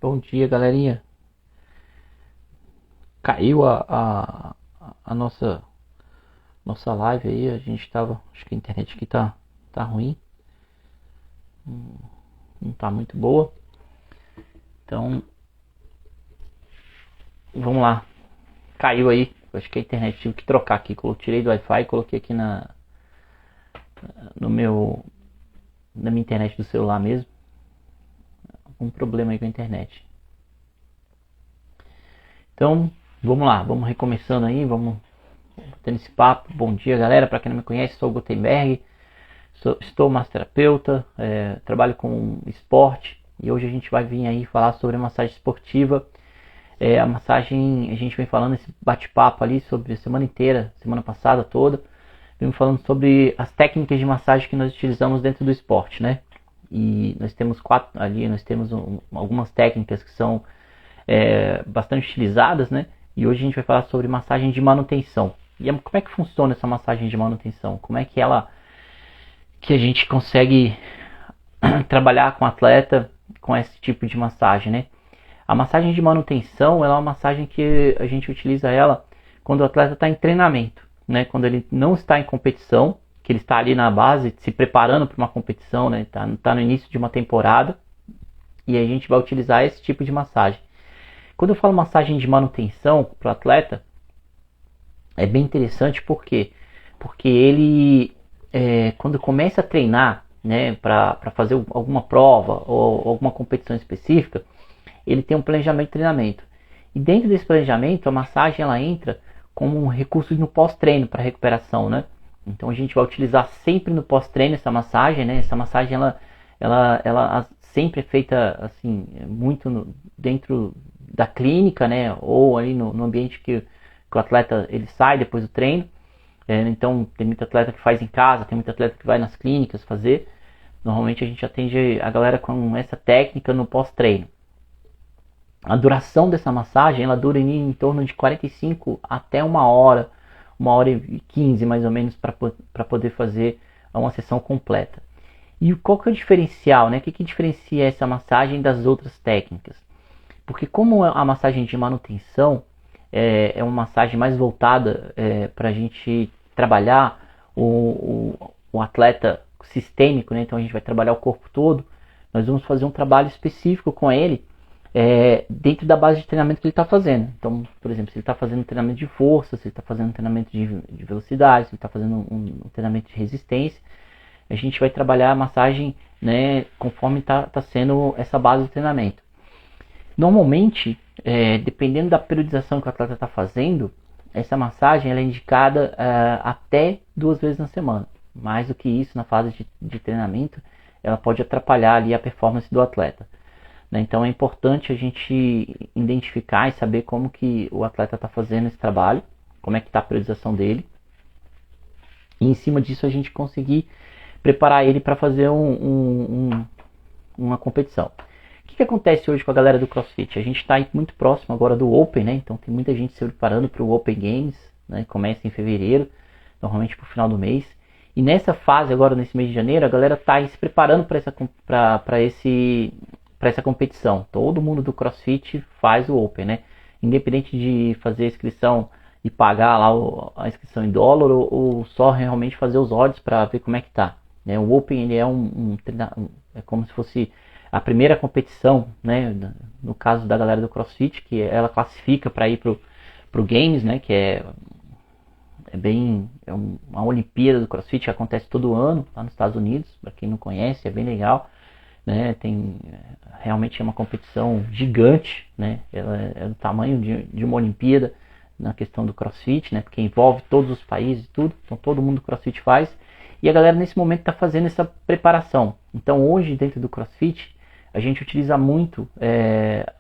Bom dia, galerinha. Caiu a nossa live aí. A gente tava, acho que a internet aqui tá ruim, não tá muito boa. Então, vamos lá. Caiu aí. Acho que a internet tive que trocar aqui. Tirei do Wi-Fi e coloquei aqui na minha internet do celular mesmo. Um problema aí com a internet. Então, vamos lá, vamos recomeçando aí, vamos tendo esse papo. Bom dia, galera. Para quem não me conhece, sou o Gutenberg, estou massoterapeuta, trabalho com esporte e hoje a gente vai vir aí falar sobre a massagem esportiva. A massagem, a gente vem falando esse bate-papo ali sobre a semana inteira, semana passada toda, vem falando sobre as técnicas de massagem que nós utilizamos dentro do esporte, né? E nós temos algumas técnicas que são bastante utilizadas, né? E hoje a gente vai falar sobre massagem de manutenção. E como é que funciona essa massagem de manutenção? Como é que a gente consegue trabalhar com o atleta com esse tipo de massagem, né? A massagem de manutenção, ela é uma massagem que a gente utiliza ela quando o atleta está em treinamento, né? Quando ele não está em competição, que ele está ali na base se preparando para uma competição, né? Tá no início de uma temporada, e a gente vai utilizar esse tipo de massagem. Quando eu falo massagem de manutenção para o atleta, é bem interessante porque ele, quando começa a treinar, né, para fazer alguma prova ou alguma competição específica, ele tem um planejamento de treinamento. E dentro desse planejamento, a massagem ela entra como um recurso no pós-treino para recuperação, né? Então a gente vai utilizar sempre no pós-treino essa massagem, né? Essa massagem ela sempre é feita assim, muito dentro da clínica, né? Ou ali no ambiente que o atleta ele sai depois do treino. Então tem muito atleta que faz em casa, tem muito atleta que vai nas clínicas fazer. Normalmente a gente atende a galera com essa técnica no pós-treino. A duração dessa massagem ela dura em torno de 45 até 1 hora, 1h15 mais ou menos, para poder fazer uma sessão completa. E qual que é o diferencial, né? O que diferencia essa massagem das outras técnicas? Porque como a massagem de manutenção é uma massagem mais voltada para a gente trabalhar o atleta sistêmico, né? Então a gente vai trabalhar o corpo todo, nós vamos fazer um trabalho específico com ele dentro da base de treinamento que ele está fazendo. Então, por exemplo, se ele está fazendo um treinamento de força, se ele está fazendo um treinamento de velocidade, se ele está fazendo um treinamento de resistência, a gente vai trabalhar a massagem, né, conforme está sendo essa base de treinamento. Normalmente, dependendo da periodização que o atleta está fazendo, essa massagem ela é indicada até 2 vezes na semana. Mais do que isso, na fase de treinamento, ela pode atrapalhar ali a performance do atleta. Então é importante a gente identificar e saber como que o atleta está fazendo esse trabalho, como é que está a periodização dele, e em cima disso a gente conseguir preparar ele para fazer uma competição. O que acontece hoje com a galera do CrossFit? A gente está muito próximo agora do Open, né? Então tem muita gente se preparando para o Open Games, né? Começa em fevereiro, normalmente para o final do mês. E nessa fase agora, nesse mês de janeiro, a galera está se preparando para essa competição. Todo mundo do CrossFit faz o Open, né? Independente de fazer a inscrição e pagar lá a inscrição em dólar ou só realmente fazer os odds para ver como é que tá. Né? O Open ele é como se fosse a primeira competição, né? No caso da galera do CrossFit, que ela classifica para ir pro Games, né? Que é uma Olimpíada do CrossFit que acontece todo ano lá nos Estados Unidos. Para quem não conhece, é bem legal. Né, realmente é uma competição gigante, né, ela é do tamanho de uma Olimpíada na questão do CrossFit, né, porque envolve todos os países e tudo, então todo mundo do CrossFit faz, e a galera nesse momento está fazendo essa preparação. Então hoje dentro do CrossFit a gente utiliza muito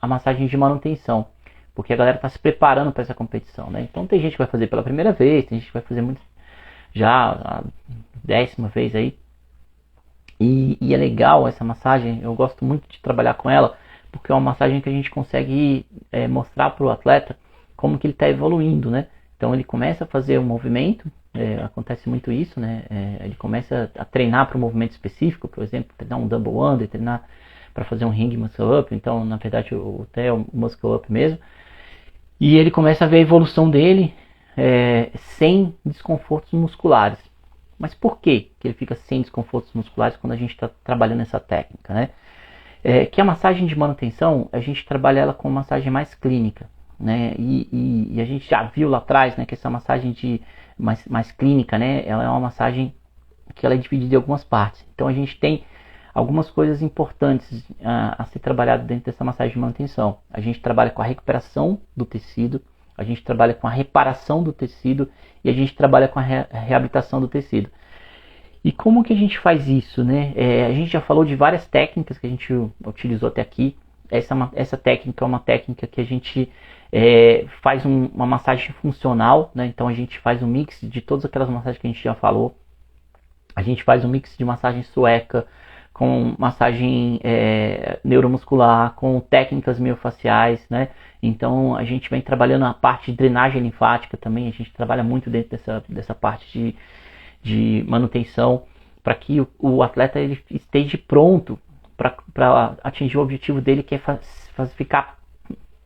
a massagem de manutenção, porque a galera está se preparando para essa competição, né? Então tem gente que vai fazer pela primeira vez, tem gente que vai fazer muito já a 10ª vez aí. E é legal essa massagem, eu gosto muito de trabalhar com ela, porque é uma massagem que a gente consegue mostrar para o atleta como que ele está evoluindo, né? Então ele começa a fazer um movimento, acontece muito isso, né? Ele começa a treinar para um movimento específico, por exemplo, treinar um double under, treinar para fazer um ring muscle up, então na verdade o TEM é o muscle up mesmo, e ele começa a ver a evolução dele sem desconfortos musculares. Mas por que ele fica sem desconfortos musculares quando a gente está trabalhando essa técnica, né? Que a massagem de manutenção, a gente trabalha ela com uma massagem mais clínica, né? E a gente já viu lá atrás, né, que essa massagem mais clínica, né, ela é uma massagem que ela é dividida em algumas partes. Então a gente tem algumas coisas importantes a ser trabalhado dentro dessa massagem de manutenção. A gente trabalha com a recuperação do tecido, a gente trabalha com a reparação do tecido e a gente trabalha com a reabilitação do tecido. E como que a gente faz isso, né? A gente já falou de várias técnicas que a gente utilizou até aqui. Essa técnica é uma técnica que a gente faz uma massagem funcional, né? Então a gente faz um mix de todas aquelas massagens que a gente já falou. A gente faz um mix de massagem sueca, com massagem neuromuscular, com técnicas miofaciais, né? Então a gente vem trabalhando a parte de drenagem linfática também, a gente trabalha muito dentro dessa parte de manutenção, para que o atleta ele esteja pronto para atingir o objetivo dele, que é ficar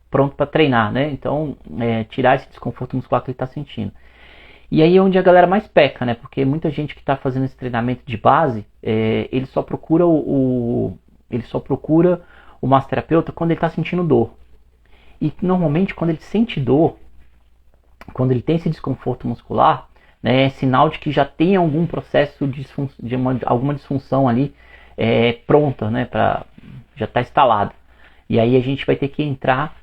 pronto para treinar, né? Então tirar esse desconforto muscular que ele está sentindo. E aí é onde a galera mais peca, né? Porque muita gente que está fazendo esse treinamento de base, ele só procura o massoterapeuta quando ele está sentindo dor. E normalmente quando ele sente dor, quando ele tem esse desconforto muscular, né, é sinal de que já tem algum processo de alguma disfunção ali pronta, né? Já está instalado. E aí a gente vai ter que entrar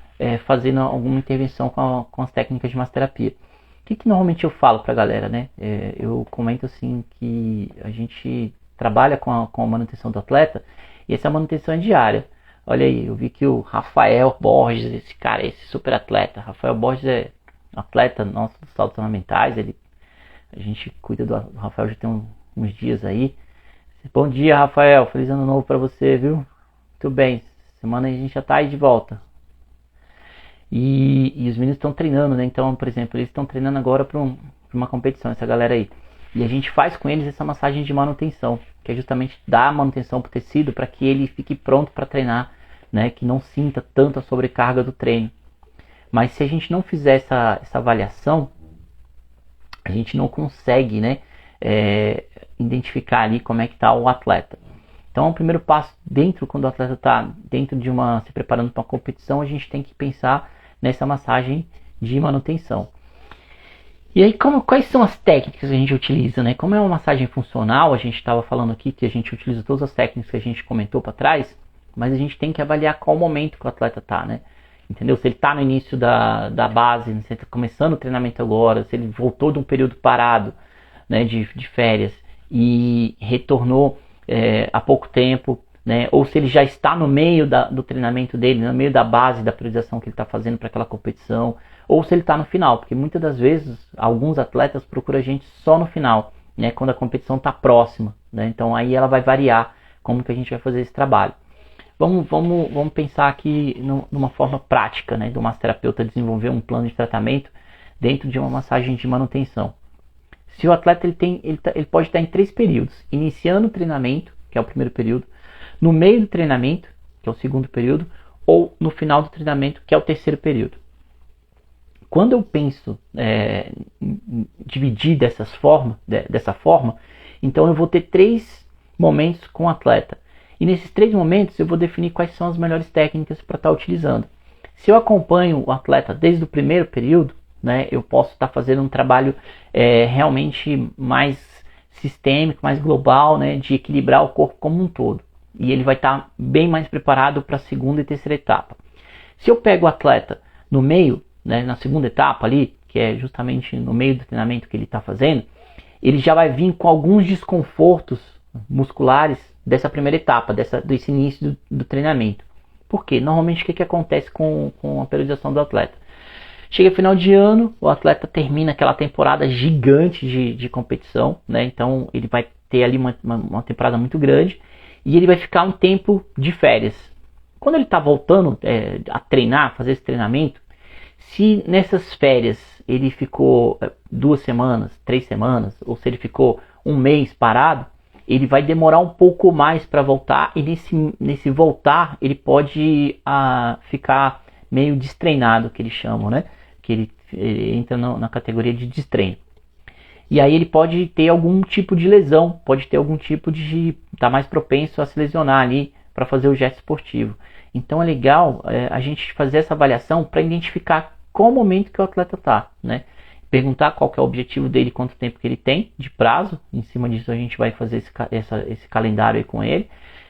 fazendo alguma intervenção com as técnicas de massoterapia. O que normalmente eu falo pra galera, né? Eu comento assim que a gente trabalha com a manutenção do atleta e essa manutenção é diária. Olha aí, eu vi que o Rafael Borges, esse super atleta, Rafael Borges é atleta nosso dos saltos ornamentais, a gente cuida do Rafael já tem uns dias aí. Bom dia, Rafael, feliz ano novo pra você, viu? Muito bem, semana a gente já tá aí de volta. E os meninos estão treinando, né? Então, por exemplo, eles estão treinando agora para uma competição, essa galera aí. E a gente faz com eles essa massagem de manutenção, que é justamente dar manutenção para o tecido para que ele fique pronto para treinar, né? Que não sinta tanto a sobrecarga do treino. Mas se a gente não fizer essa avaliação, a gente não consegue, né? Identificar ali como é que está o atleta. Então, o primeiro passo quando o atleta está dentro se preparando para uma competição, a gente tem que pensar nessa massagem de manutenção. E aí, quais são as técnicas que a gente utiliza, né? Como é uma massagem funcional, a gente estava falando aqui que a gente utiliza todas as técnicas que a gente comentou para trás, mas a gente tem que avaliar qual momento que o atleta está, né? Entendeu? Se ele está no início da base, se ele está começando o treinamento agora, se ele voltou de um período parado, né, de férias e retornou há pouco tempo, né? Ou se ele já está no meio do treinamento dele, no meio da base da periodização que ele está fazendo para aquela competição, ou se ele está no final, porque muitas das vezes alguns atletas procuram a gente só no final, né? Quando a competição está próxima, né? Então aí ela vai variar como que a gente vai fazer esse trabalho. Vamos pensar aqui numa forma prática, né? Do massoterapeuta desenvolver um plano de tratamento dentro de uma massagem de manutenção. Se o atleta ele pode estar em 3 períodos: iniciando o treinamento, que é o primeiro período, no meio do treinamento, que é o segundo período, ou no final do treinamento, que é o terceiro período. Quando eu penso em dividir dessa forma, então eu vou ter 3 momentos com o atleta. E nesses 3 momentos eu vou definir quais são as melhores técnicas para estar utilizando. Se eu acompanho o atleta desde o primeiro período, né, eu posso estar fazendo um trabalho realmente mais sistêmico, mais global, né, de equilibrar o corpo como um todo. E ele vai estar bem mais preparado para a segunda e terceira etapa. Se eu pego o atleta no meio, né, na segunda etapa ali, que é justamente no meio do treinamento que ele está fazendo, ele já vai vir com alguns desconfortos musculares dessa primeira etapa, desse início do treinamento. Por quê? Normalmente o que acontece com a periodização do atleta? Chega final de ano, o atleta termina aquela temporada gigante de competição, né? Então ele vai ter ali uma temporada muito grande e ele vai ficar um tempo de férias. Quando ele está voltando a treinar, fazer esse treinamento, se nessas férias ele ficou 2 semanas, 3 semanas, ou se ele ficou um mês parado, ele vai demorar um pouco mais para voltar, e nesse voltar ele pode ficar meio destreinado, que eles chamam, né? Que ele entra na categoria de destreino. E aí ele pode ter algum tipo de lesão, pode ter algum tipo de... tá mais propenso a se lesionar ali para fazer o gesto esportivo. Então é legal a gente fazer essa avaliação para identificar qual momento que o atleta está, né? Perguntar qual que é o objetivo dele, quanto tempo que ele tem de prazo. Em cima disso a gente vai fazer esse calendário aí com ele,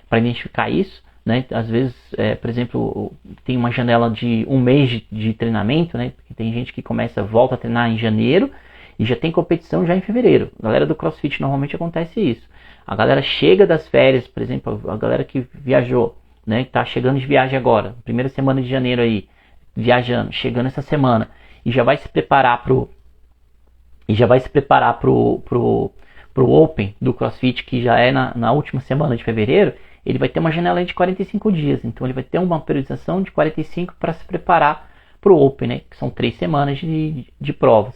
para identificar isso, né? Às vezes, por exemplo, tem uma janela de um mês de treinamento, né? Porque tem gente que volta a treinar em janeiro e já tem competição já em fevereiro. A galera do CrossFit normalmente acontece isso. A galera chega das férias, por exemplo, a galera que viajou, né? Que tá chegando de viagem agora, primeira semana de janeiro aí, viajando, chegando essa semana, e já vai se preparar pro Open do CrossFit, que já é na última semana de fevereiro. Ele vai ter uma janela de 45 dias, então ele vai ter uma periodização de 45 para se preparar para o Open, né? Que são 3 semanas de provas.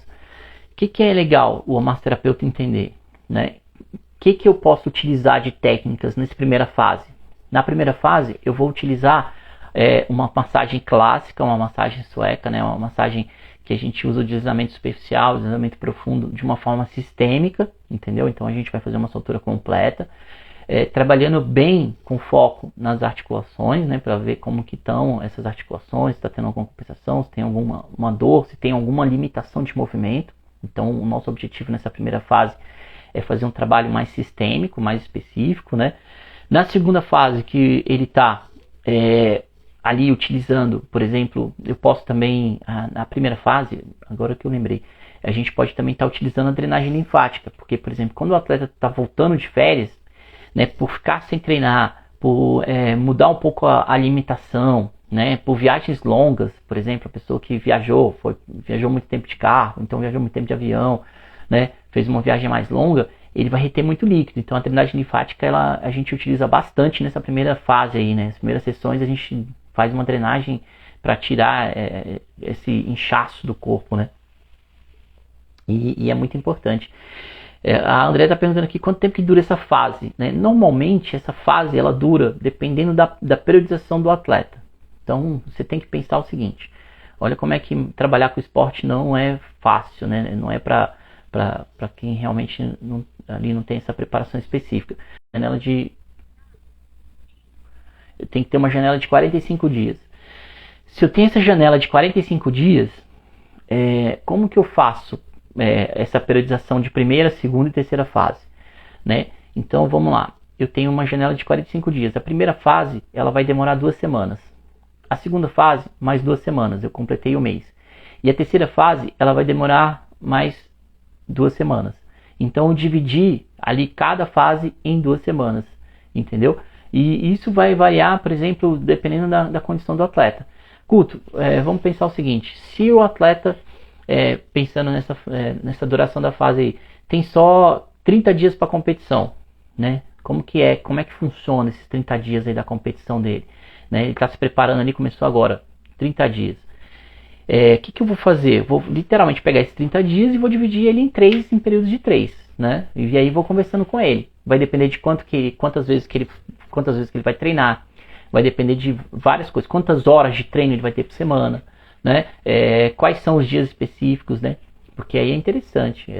O que é legal o massoterapeuta entender, né? O que eu posso utilizar de técnicas nessa primeira fase? Na primeira fase eu vou utilizar uma massagem clássica, uma massagem sueca, né? Uma massagem que a gente usa o deslizamento superficial, o deslizamento profundo de uma forma sistêmica, entendeu? Então a gente vai fazer uma soltura completa, trabalhando bem com foco nas articulações, né? Para ver como que estão essas articulações, se está tendo alguma compensação, se tem alguma dor, se tem alguma limitação de movimento. Então o nosso objetivo nessa primeira fase é fazer um trabalho mais sistêmico, mais específico, né? Na segunda fase, que ele está ali utilizando, por exemplo, eu posso também, na primeira fase, agora que eu lembrei, a gente pode também estar utilizando a drenagem linfática, porque, por exemplo, quando o atleta está voltando de férias, né, por ficar sem treinar, por mudar um pouco a alimentação, né, por viagens longas, por exemplo, a pessoa que viajou muito tempo de carro, então viajou muito tempo de avião, né, fez uma viagem mais longa, ele vai reter muito líquido. Então a drenagem linfática a gente utiliza bastante nessa primeira fase aí, né? As primeiras sessões a gente faz uma drenagem para tirar esse inchaço do corpo, né? E é muito importante. A Andrea está perguntando aqui quanto tempo que dura essa fase, né? Normalmente essa fase ela dura dependendo da periodização do atleta. Então você tem que pensar o seguinte: olha como é que trabalhar com esporte não é fácil, né? Não é para quem realmente ali não tem essa preparação específica. Tem que ter uma janela de 45 dias. Se eu tenho essa janela de 45 dias, como que eu faço essa periodização de primeira, segunda e terceira fase, né? Então vamos lá. Eu tenho uma janela de 45 dias. A primeira fase ela vai demorar 2 semanas. A segunda fase, mais 2 semanas. Eu completei o mês. E a terceira fase ela vai demorar mais 2 semanas. Então eu dividi ali cada fase em 2 semanas, entendeu? E isso vai variar, por exemplo, dependendo da condição do atleta. Guto, vamos pensar o seguinte: se o atleta, pensando nessa duração da fase aí, tem só 30 dias para competição, né? Como é que funciona esses 30 dias aí da competição dele, né? Ele está se preparando ali, começou agora, 30 dias. Que eu vou fazer? Vou literalmente pegar esses 30 dias e vou dividir ele em períodos de 3, né? E aí vou conversando com ele. Vai depender de quantas vezes que ele vai treinar. Vai depender de várias coisas. Quantas horas de treino ele vai ter por semana, né? Quais são os dias específicos, né? Porque aí é interessante.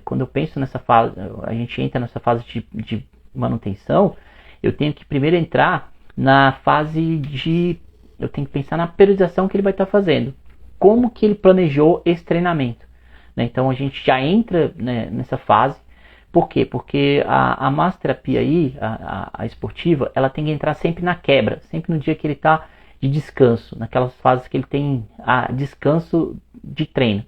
Quando eu penso nessa fase, a gente entra nessa fase de manutenção, eu tenho que primeiro entrar na fase eu tenho que pensar na periodização que ele vai estar fazendo. Como que ele planejou esse treinamento, né? Então a gente já entra, né, nessa fase. Por quê? Porque a massoterapia aí, a esportiva, ela tem que entrar sempre na quebra, sempre no dia que ele está de descanso, naquelas fases que ele tem descanso de treino.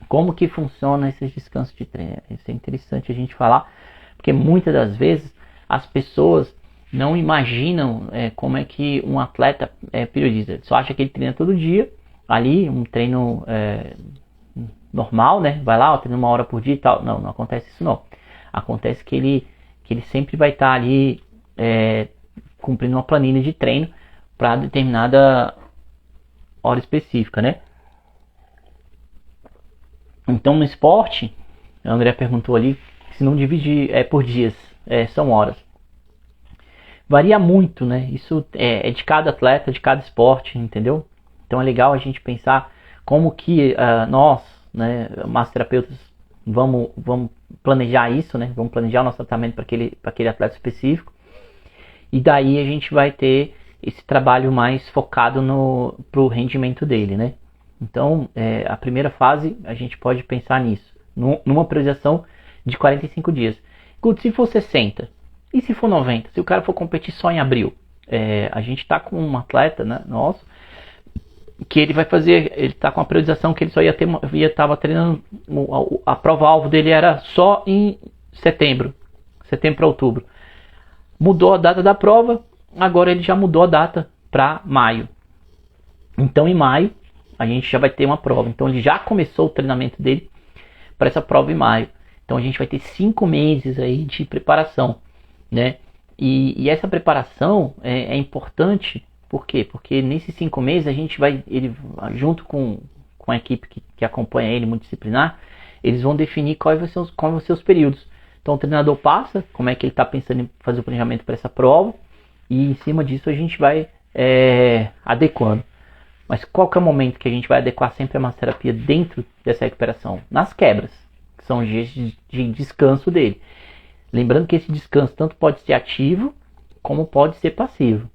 Como que funciona esses descansos de treino? Isso é interessante a gente falar, porque muitas das vezes as pessoas não imaginam como é que um atleta periodiza. Ele só acha que ele treina todo dia, ali um treino normal, né? Vai lá, treina 1 hora por dia e tal. Não acontece isso não. Acontece que ele sempre vai estar ali cumprindo uma planilha de treino para determinada hora específica, né? Então no esporte, a Andrea perguntou ali Se não divide por dias, são horas. Varia muito, né? Isso é de cada atleta, de cada esporte, entendeu? Então é legal a gente pensar como que nós, né, massoterapeutas, vamos planejar isso, né? Vamos planejar o nosso tratamento para aquele atleta específico. E daí a gente vai ter esse trabalho mais focado pro rendimento dele, né? Então, a primeira fase, a gente pode pensar nisso, numa priorização de 45 dias. Se for 60, e se for 90? Se o cara for competir só em abril? A gente está com um atleta, né, nosso, que ele está com a priorização que ele só estava treinando, a prova-alvo dele era só em setembro para outubro. Mudou a data da prova, agora ele já mudou a data para maio. Então em maio a gente já vai ter uma prova. Então ele já começou o treinamento dele para essa prova em maio. Então a gente vai ter 5 meses aí de preparação, né? E essa preparação é importante, por quê? Porque nesses 5 meses a gente ele junto com a equipe que acompanha ele multidisciplinar, eles vão definir quais vão ser os períodos. Então o treinador passa como é que ele está pensando em fazer o planejamento para essa prova, e em cima disso a gente vai adequando. Mas qual que é o momento que a gente vai adequar sempre a massoterapia dentro dessa recuperação? Nas quebras, que são os dias de descanso dele. Lembrando que esse descanso tanto pode ser ativo, como pode ser passivo.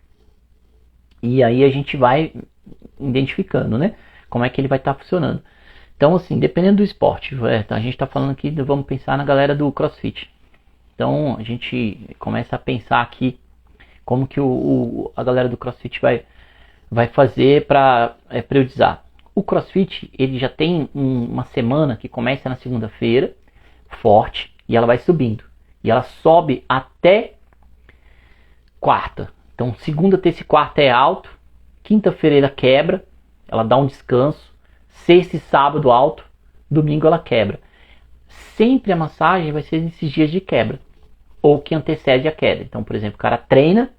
E aí a gente vai identificando, né, como é que ele vai estar funcionando. Então, assim, dependendo do esporte, a gente está falando aqui, vamos pensar na galera do CrossFit. Então, a gente começa a pensar aqui como que a galera do CrossFit vai fazer para periodizar. O CrossFit, ele já tem uma semana que começa na segunda-feira, forte, e ela vai subindo. E ela sobe até quarta. Então, segunda, terça e quarta é alto, quinta-feira ela quebra, ela dá um descanso, sexta e sábado alto, domingo ela quebra. Sempre a massagem vai ser nesses dias de quebra, ou que antecede a queda. Então, por exemplo, o cara treina,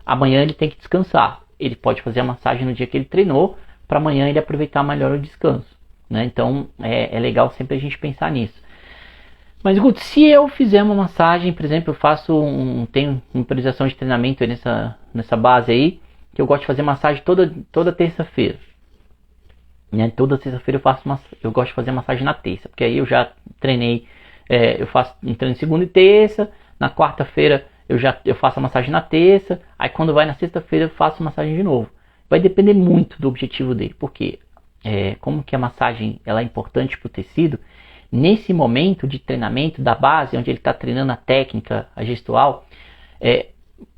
amanhã ele tem que descansar. Ele pode fazer a massagem no dia que ele treinou, para amanhã ele aproveitar melhor o descanso, né? Então, é legal sempre a gente pensar nisso. Mas, Guto, se eu fizer uma massagem, por exemplo, tenho uma priorização de treinamento aí nessa base aí, que eu gosto de fazer massagem toda terça-feira. Né? Toda terça-feira eu gosto de fazer massagem na terça, porque aí eu já treinei, eu faço um treino segunda e terça, na quarta-feira eu faço a massagem na terça, aí quando vai na sexta-feira eu faço massagem de novo. Vai depender muito do objetivo dele, porque como que a massagem ela é importante para o tecido, nesse momento de treinamento da base, onde ele está treinando a técnica, a gestual,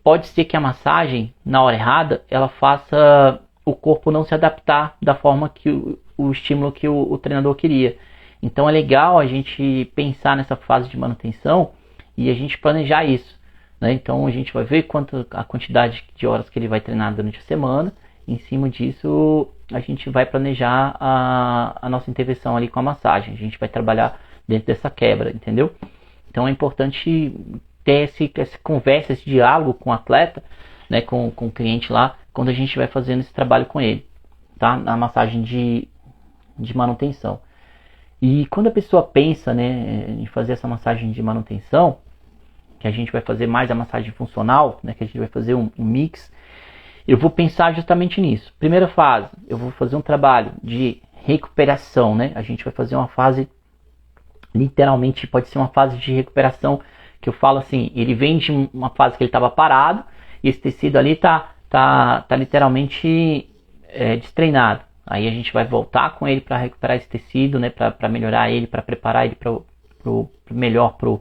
pode ser que a massagem, na hora errada, ela faça o corpo não se adaptar da forma que o estímulo que o treinador queria. Então é legal a gente pensar nessa fase de manutenção e a gente planejar isso, né? Então a gente vai ver a quantidade de horas que ele vai treinar durante a semana. Em cima disso a gente vai planejar a nossa intervenção ali com a massagem. A gente vai trabalhar dentro dessa quebra, entendeu? Então é importante ter essa conversa, esse diálogo com o atleta, né, com o cliente lá, quando a gente vai fazendo esse trabalho com ele, tá? Na massagem de manutenção. E quando a pessoa pensa, né, em fazer essa massagem de manutenção, que a gente vai fazer mais a massagem funcional, né, que a gente vai fazer um mix, eu vou pensar justamente nisso. Primeira fase, eu vou fazer um trabalho de recuperação, né? A gente vai fazer uma fase, literalmente pode ser uma fase de recuperação, que eu falo assim, ele vem de uma fase que ele estava parado, e esse tecido ali tá literalmente destreinado. Aí a gente vai voltar com ele para recuperar esse tecido, né? Para melhorar ele, para preparar ele melhor pro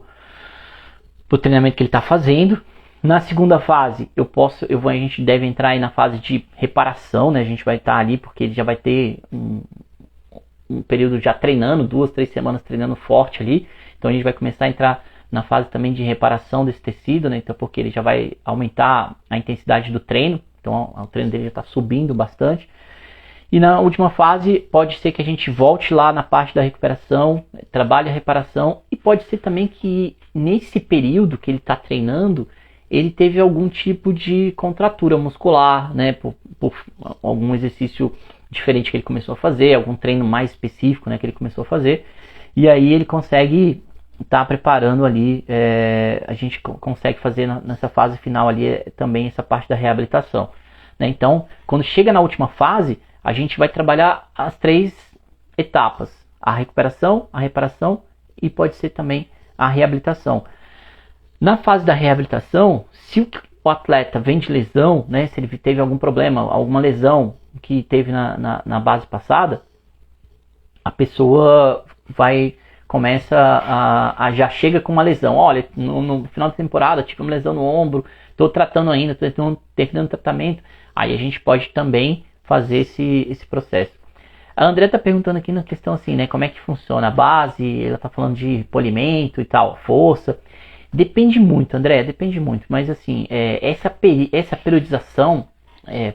treinamento que ele está fazendo. Na segunda fase, a gente deve entrar aí na fase de reparação, né? A gente vai estar ali porque ele já vai ter um período já treinando, 2-3 semanas treinando forte ali. Então a gente vai começar a entrar na fase também de reparação desse tecido, né? Então porque ele já vai aumentar a intensidade do treino. Então o treino dele já está subindo bastante. E na última fase, pode ser que a gente volte lá na parte da recuperação, trabalhe a reparação. E pode ser também que nesse período que ele está treinando, ele teve algum tipo de contratura muscular, né, por algum exercício diferente que ele começou a fazer, algum treino mais específico, né, que ele começou a fazer, e aí ele consegue tá preparando ali, a gente consegue fazer nessa fase final ali também essa parte da reabilitação, né? Então, quando chega na última fase, a gente vai trabalhar as 3 etapas: a recuperação, a reparação e pode ser também a reabilitação. Na fase da reabilitação, se o atleta vem de lesão, né, se ele teve algum problema, alguma lesão que teve na base passada, a pessoa começa já chega com uma lesão. Olha, no final da temporada tive uma lesão no ombro, estou tratando ainda, estou terminando tratamento. Aí a gente pode também fazer esse processo. A André está perguntando aqui na questão assim, né, como é que funciona a base, ela está falando de polimento e tal, força. Depende muito, André, depende muito, mas assim, essa periodização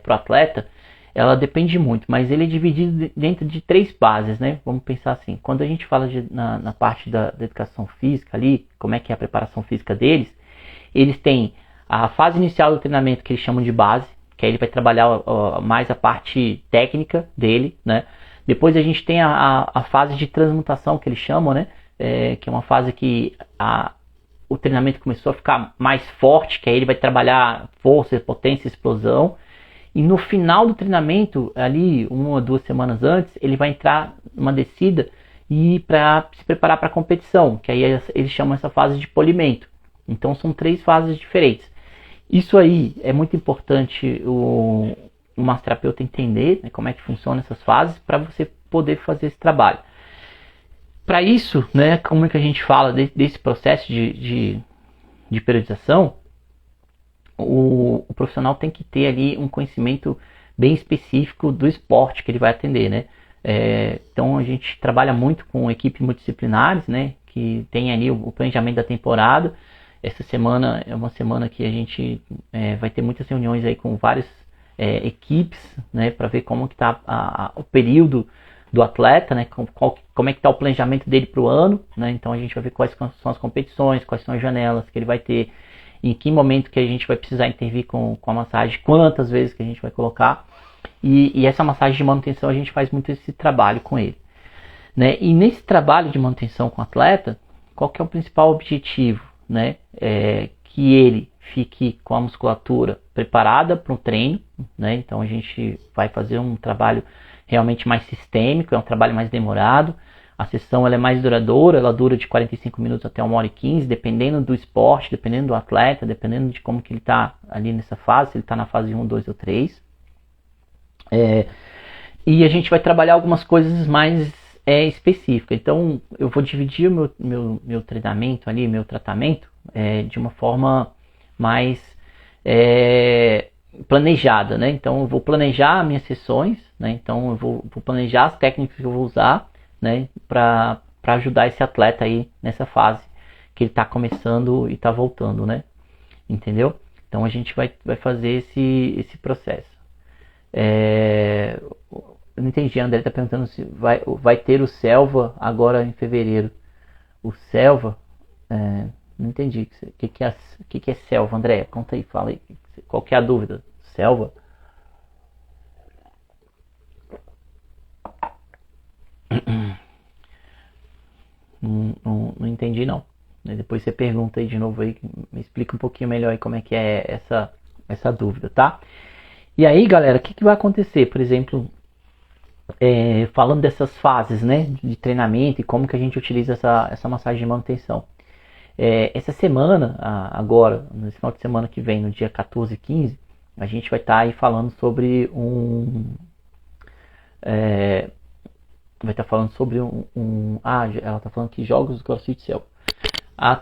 para o atleta, ela depende muito, mas ele é dividido dentro de 3 bases, né? Vamos pensar assim, quando a gente fala na parte da educação física ali, como é que é a preparação física deles, eles têm a fase inicial do treinamento que eles chamam de base, que aí ele vai trabalhar mais a parte técnica dele, né? Depois a gente tem a fase de transmutação que eles chamam, né? Que é uma fase que o treinamento começou a ficar mais forte, que aí ele vai trabalhar força, potência, explosão. E no final do treinamento, ali 1 ou 2 semanas antes, ele vai entrar numa descida e para se preparar para a competição, que aí eles chamam essa fase de polimento. Então são 3 fases diferentes. Isso aí é muito importante o massoterapeuta entender, né, como é que funciona essas fases para você poder fazer esse trabalho. Para isso, né, como é que a gente fala desse processo de periodização, o profissional tem que ter ali um conhecimento bem específico do esporte que ele vai atender, né? Então a gente trabalha muito com equipes multidisciplinares, né, que tem ali o planejamento da temporada. Essa semana é uma semana que a gente vai ter muitas reuniões aí com várias equipes, né, para ver como que está o período do atleta, né, como é que está o planejamento dele para o ano, né? Então a gente vai ver quais são as competições, quais são as janelas que ele vai ter, em que momento que a gente vai precisar intervir com a massagem, quantas vezes que a gente vai colocar, e essa massagem de manutenção a gente faz muito esse trabalho com ele, né? E nesse trabalho de manutenção com o atleta, qual que é o principal objetivo, né? Que ele fique com a musculatura preparada para o treino, né? Então a gente vai fazer um trabalho realmente mais sistêmico, é um trabalho mais demorado. A sessão ela é mais duradoura, ela dura de 45 minutos até 1h15, dependendo do esporte, dependendo do atleta, dependendo de como que ele está ali nessa fase, se ele está na fase 1, 2 ou 3. E a gente vai trabalhar algumas coisas mais específicas. Então eu vou dividir o meu treinamento ali, meu tratamento, de uma forma mais planejada, né? Então eu vou planejar minhas sessões, né? Então eu vou planejar as técnicas que eu vou usar, né, para ajudar esse atleta aí nessa fase que ele está começando e está voltando, né? Entendeu? Então a gente vai fazer esse processo. Eu não entendi, a André está perguntando se vai ter o Selva agora em fevereiro. O Selva, não entendi. O que é Selva, André? Conta aí, fala aí. Qual que é a dúvida? Selva? Não entendi não. Depois você pergunta aí de novo aí, me explica um pouquinho melhor aí como é que é essa dúvida, tá? E aí, galera, o que vai acontecer? Por exemplo, falando dessas fases, né, de treinamento e como que a gente utiliza essa massagem de manutenção. Essa semana, agora, no final de semana que vem, no dia 14 e 15, a gente vai estar aí falando sobre vai estar falando sobre ela está falando que jogos do CrossFit Selva.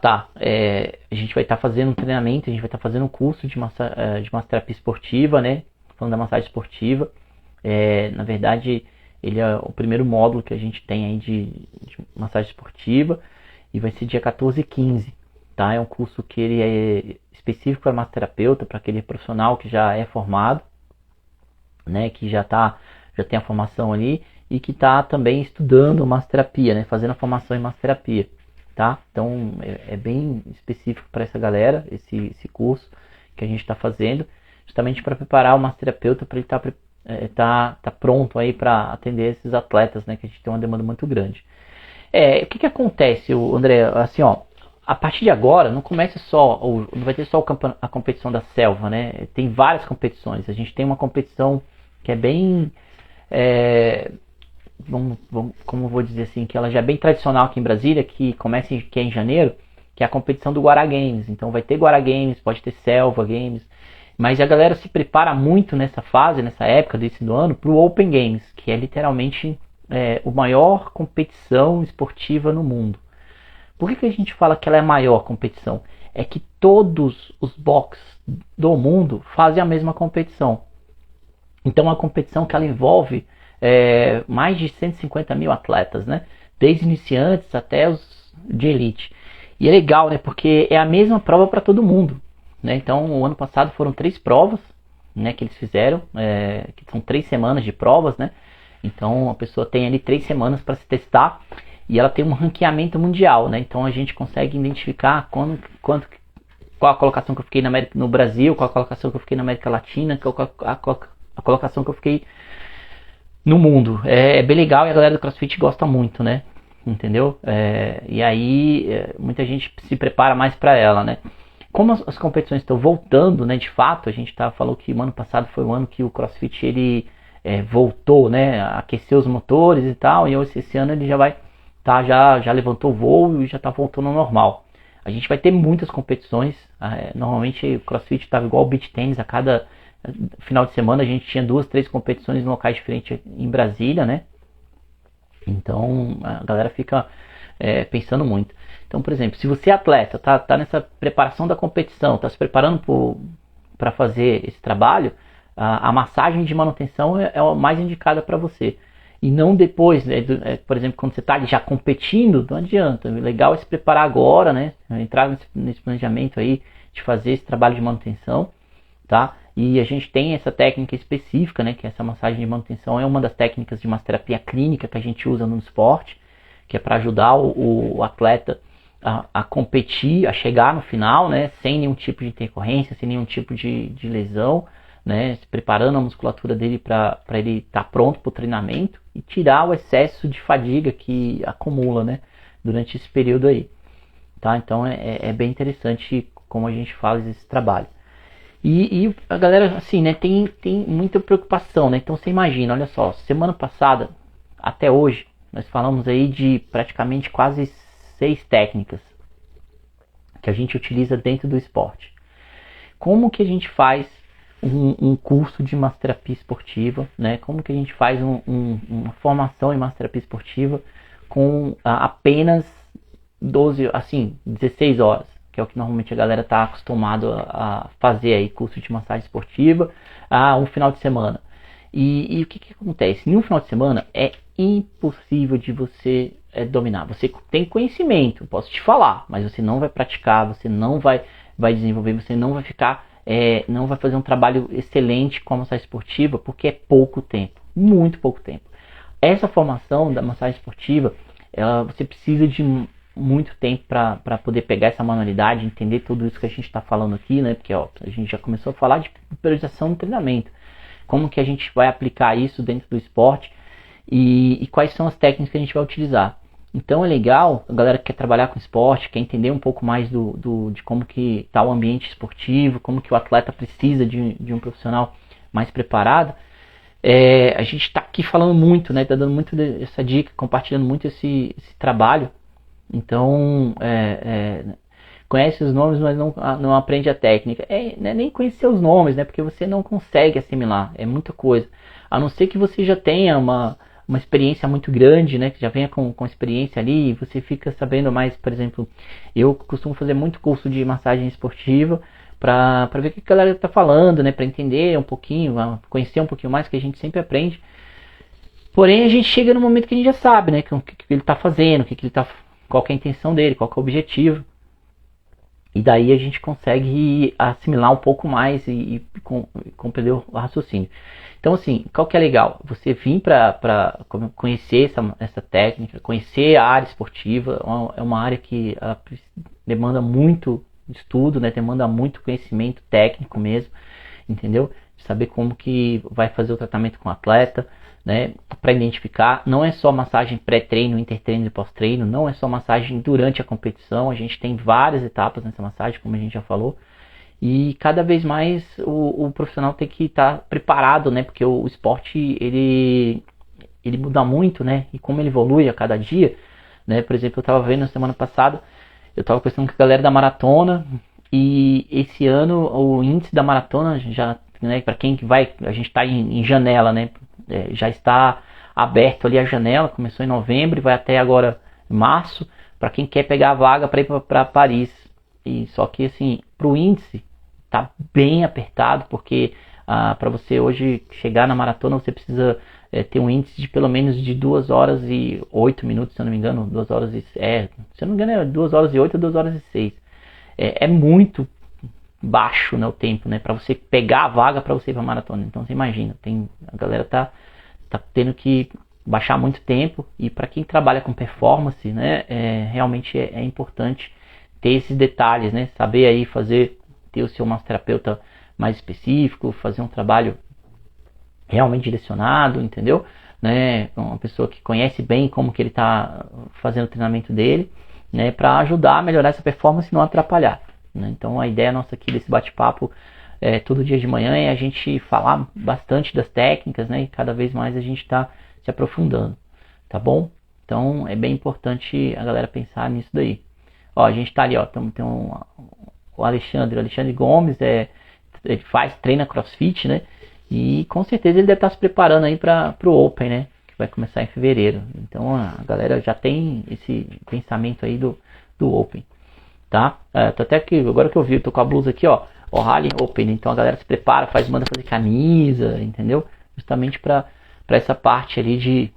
Tá. A gente vai estar fazendo um treinamento, a gente vai estar fazendo um curso de massoterapia esportiva, né? Falando da massagem esportiva. Na verdade, ele é o primeiro módulo que a gente tem aí de massagem esportiva. E vai ser dia 14 e 15, tá? É um curso que ele é específico para massoterapeuta, para aquele profissional que já é formado, né? Que já tem a formação ali e que está também estudando massoterapia, né? Fazendo a formação em massoterapia, tá? Então é bem específico para essa galera, esse curso que a gente está fazendo, justamente para preparar o massoterapeuta para ele tá pronto aí para atender esses atletas, né? Que a gente tem uma demanda muito grande. O que acontece, André? Assim, ó, a partir de agora não começa só, não vai ter só a competição da selva, né? Tem várias competições. A gente tem uma competição que é bem, como eu vou dizer assim, que ela já é bem tradicional aqui em Brasília, que é em janeiro, que é a competição do Guará Games. Então vai ter Guará Games, pode ter Selva Games, mas a galera se prepara muito nessa fase, nessa época desse do ano, para o Open Games, que é literalmente a maior competição esportiva no mundo. Por que a gente fala que ela é a maior competição? É que todos os boxes do mundo fazem a mesma competição. Então é uma competição que ela envolve mais de 150 mil atletas, né? Desde iniciantes até os de elite. E é legal, né? Porque é a mesma prova para todo mundo, né? Então o ano passado foram 3 provas, né, que eles fizeram, que são 3 semanas de provas, né? Então a pessoa tem ali 3 semanas para se testar e ela tem um ranqueamento mundial, né? Então a gente consegue identificar qual a colocação que eu fiquei no Brasil, qual a colocação que eu fiquei na América Latina, qual a colocação que eu fiquei no mundo. É bem legal e a galera do CrossFit gosta muito, né? Entendeu? E aí muita gente se prepara mais para ela, né? Como as competições estão voltando, né? De fato, a gente falou que o ano passado foi o ano que o CrossFit ele voltou, né? Aqueceu os motores e tal, e esse ano ele já vai já levantou o voo e já está voltando ao normal. A gente vai ter muitas competições. Normalmente o CrossFit estava igual o beach tennis, a cada final de semana a gente tinha 2, 3 competições em locais diferentes em Brasília, né? Então a galera fica pensando muito. Então, por exemplo, se você é atleta, tá nessa preparação da competição, está se preparando para fazer esse trabalho, a massagem de manutenção é a mais indicada para você. E não depois, né? Por exemplo, quando você está já competindo, não adianta. O legal é se preparar agora, né? Entrar nesse planejamento aí de fazer esse trabalho de manutenção, tá? E a gente tem essa técnica específica, né? Que essa massagem de manutenção é uma das técnicas de massoterapia clínica que a gente usa no esporte, que é para ajudar o atleta a competir, a chegar no final, né? Sem nenhum tipo de intercorrência, sem nenhum tipo de lesão, né, se preparando a musculatura dele para ele estar pronto para o treinamento e tirar o excesso de fadiga que acumula, né, durante esse período aí, tá? Então é bem interessante como a gente faz esse trabalho. E a galera, assim, né, tem muita preocupação, né? Então você imagina, olha só, semana passada até hoje nós falamos aí de praticamente quase 6 técnicas que a gente utiliza dentro do esporte. Como que a gente faz um curso de massoterapia esportiva, né? Como que a gente faz uma formação em massoterapia esportiva com apenas 16 horas, que é o que normalmente a galera está acostumado a fazer aí, curso de massagem esportiva, um final de semana. E o que acontece? Em um final de semana é impossível de você dominar. Você tem conhecimento, posso te falar, mas você não vai praticar, você não vai desenvolver, você não vai ficar não vai fazer um trabalho excelente com a massagem esportiva, porque é pouco tempo, muito pouco tempo. Essa formação da massagem esportiva, você precisa de muito tempo para poder pegar essa manualidade, entender tudo isso que a gente está falando aqui, né? Porque a gente já começou a falar de priorização do treinamento, como que a gente vai aplicar isso dentro do esporte e quais são as técnicas que a gente vai utilizar. Então é legal, a galera que quer trabalhar com esporte, quer entender um pouco mais de como que está o ambiente esportivo, como que o atleta precisa de um profissional mais preparado. A gente está aqui falando muito, né? Está dando muito essa dica, compartilhando muito esse trabalho. Então, conhece os nomes, mas não aprende a técnica. Não é nem conhecer os nomes, né? Porque você não consegue assimilar, é muita coisa. A não ser que você já tenha uma experiência muito grande, né, que já venha com experiência ali, e você fica sabendo mais. Por exemplo, eu costumo fazer muito curso de massagem esportiva para ver o que a galera está falando, né, para entender um pouquinho, conhecer um pouquinho mais, que a gente sempre aprende. Porém, a gente chega no momento que a gente já sabe, né, o que ele está fazendo, qual que é a intenção dele, qual que é o objetivo. E daí a gente consegue assimilar um pouco mais e compreender o raciocínio. Então, assim, qual que é legal? Você vir para conhecer essa técnica, conhecer a área esportiva. É uma área que demanda muito estudo, né? Demanda muito conhecimento técnico mesmo, entendeu? Saber como que vai fazer o tratamento com o atleta, né, para identificar. Não é só massagem pré-treino, intertreino e pós-treino, não é só massagem durante a competição, a gente tem várias etapas nessa massagem, como a gente já falou, e cada vez mais o profissional tem que estar preparado, né, porque o esporte ele muda muito, né, e como ele evolui a cada dia, né, por exemplo, eu estava vendo na semana passada, eu estava conversando com a galera da maratona, e esse ano o índice da maratona já, né, para quem que vai, a gente está em janela, né, já está aberto ali a janela, começou em novembro e vai até agora março, para quem quer pegar a vaga para ir para Paris. E só que assim, para o índice tá bem apertado, porque para você hoje chegar na maratona você precisa ter um índice de pelo menos de 2 horas e 8 minutos, se eu não me engano, 2 horas e se eu não me engano é 2 horas e 8 ou 2 horas e 6. É muito baixo, né, o tempo, né, para você pegar a vaga para você ir para maratona. Então você imagina, a galera tá tendo que baixar muito tempo, e para quem trabalha com performance, né, realmente é importante ter esses detalhes, né, saber aí ter o seu massoterapeuta mais específico, fazer um trabalho realmente direcionado, entendeu? Né, uma pessoa que conhece bem como que ele está fazendo o treinamento dele, né, para ajudar a melhorar essa performance e não atrapalhar, né? Então a ideia nossa aqui desse bate-papo todo dia de manhã é a gente falar bastante das técnicas, né, e cada vez mais a gente está se aprofundando, tá bom? Então é bem importante a galera pensar nisso daí. Ó, a gente tá ali, ó, tem o Alexandre Gomes, ele treina CrossFit, né? E com certeza ele deve estar se preparando aí para o Open, né? Que vai começar em fevereiro. Então a galera já tem esse pensamento aí do Open, tá? Tô até aqui, agora que eu vi, tô com a blusa aqui, ó, o Rally Open. Então a galera se prepara, manda fazer camisa, entendeu? Justamente para essa parte ali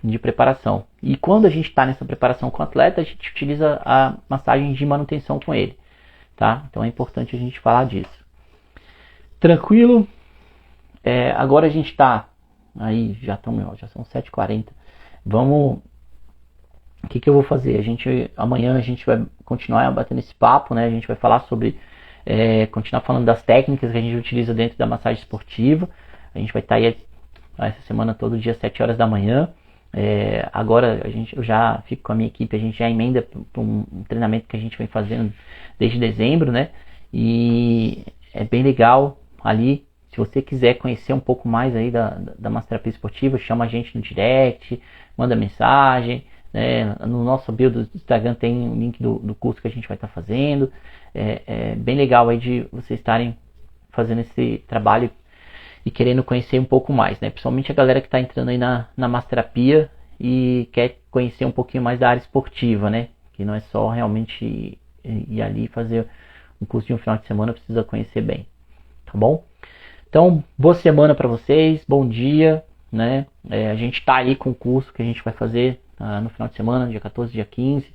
de preparação. E quando a gente está nessa preparação com o atleta, a gente utiliza a massagem de manutenção com ele, tá? Então é importante a gente falar disso. Tranquilo? Agora a gente está aí, já são 7h40. Vamos, o que eu vou fazer? Amanhã a gente vai continuar batendo esse papo, né? A gente vai falar sobre, continuar falando das técnicas que a gente utiliza dentro da massagem esportiva. A gente vai estar aí essa semana todo dia às 7 horas da manhã. Agora eu já fico com a minha equipe, a gente já emenda para um treinamento que a gente vem fazendo desde dezembro, né? E é bem legal ali. Se você quiser conhecer um pouco mais aí da massoterapia esportiva, chama a gente no direct, manda mensagem, né? No nosso bio do Instagram tem o link do curso que a gente vai estar fazendo. É bem legal aí de vocês estarem fazendo esse trabalho e querendo conhecer um pouco mais, né? Principalmente a galera que está entrando aí na massoterapia e quer conhecer um pouquinho mais da área esportiva, né? Que não é só realmente ir ali fazer um curso de um final de semana, precisa conhecer bem, tá bom? Então, boa semana para vocês, bom dia, né? A gente está aí com o curso que a gente vai fazer no final de semana, dia 14, dia 15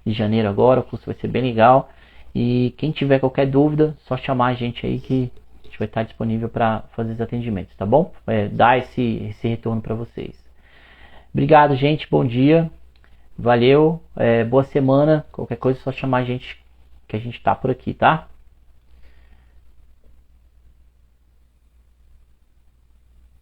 de janeiro agora, o curso vai ser bem legal. E quem tiver qualquer dúvida, só chamar a gente aí que a gente vai estar disponível para fazer os atendimentos, tá bom? Dar esse retorno para vocês. Obrigado, gente, bom dia, valeu, boa semana, qualquer coisa é só chamar a gente que a gente tá por aqui, tá?